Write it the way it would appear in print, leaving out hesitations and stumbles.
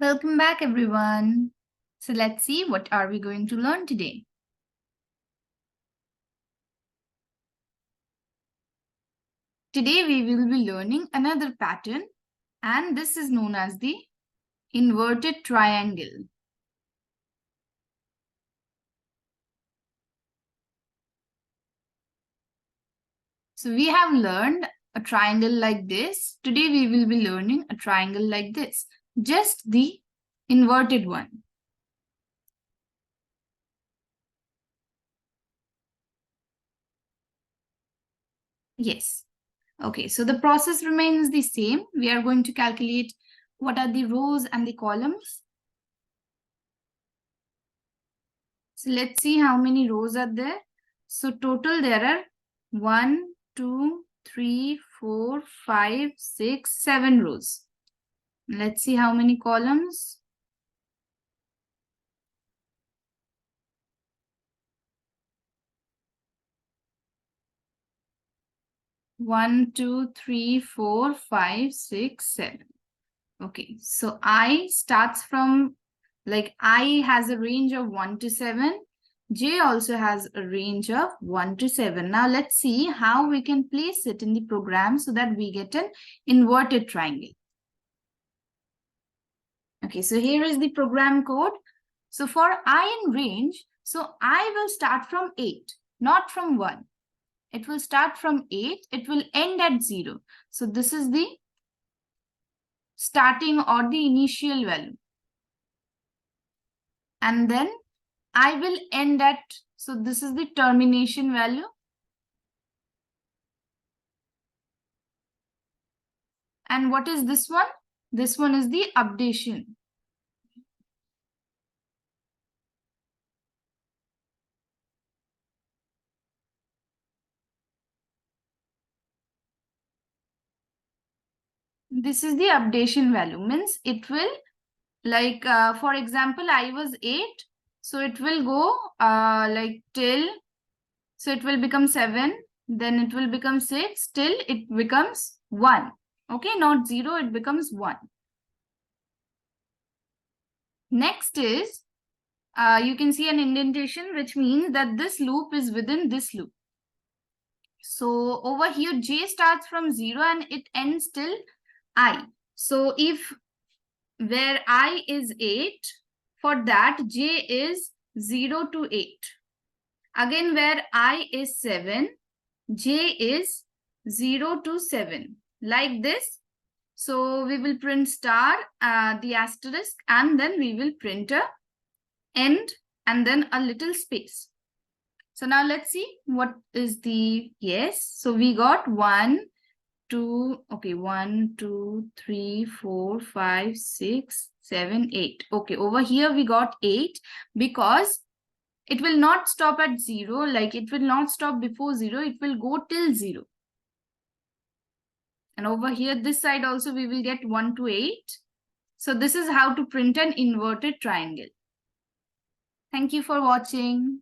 Welcome back, everyone. So let's see, what are we going to learn today? Today we will be learning another pattern, and this is known as the inverted triangle. So we have learned a triangle like this. Today we will be learning a triangle like this, just the inverted one. Yes. Okay, so the process remains the same. We are going to calculate what are the rows and the columns. So let's see how many rows are there. So total there are 1, 2, 3, 4, 5, 6, 7 rows. Let's see how many columns. One, two, three, four, five, six, 7. Okay, so I starts from, like, I has a range of 1 to 7. J also has a range of 1 to 7. Now let's see how we can place it in the program so that we get an inverted triangle. Okay, so here is the program code. So for I in range, so I will start from 8, not from 1. It will start from 8, it will end at 0. So this is the starting or the initial value. And then I will end at, so this is the termination value. And what is this one? This one is the updation. This is the updation value, means it will, like, for example, I was 8. So it will go like till, so it will become 7, then it will become 6, till it becomes 1. Okay, not 0, it becomes 1. Next is, you can see an indentation, which means that this loop is within this loop. So over here, J starts from 0 and it ends till I. So if where I is 8, for that J is 0 to 8. Again, where I is 7, J is 0 to 7. Like this. So we will print star, the asterisk, and then we will print a end and then a little space. So now let's see what is the, yes. So we got 1, 2, okay, 1, 2, 3, 4, 5, 6, 7, 8. Okay, over here we got 8 because it will not stop at 0, like it will not stop before 0, it will go till 0. And over here, this side also we will get 1 to 8. So this is how to print an inverted triangle. Thank you for watching.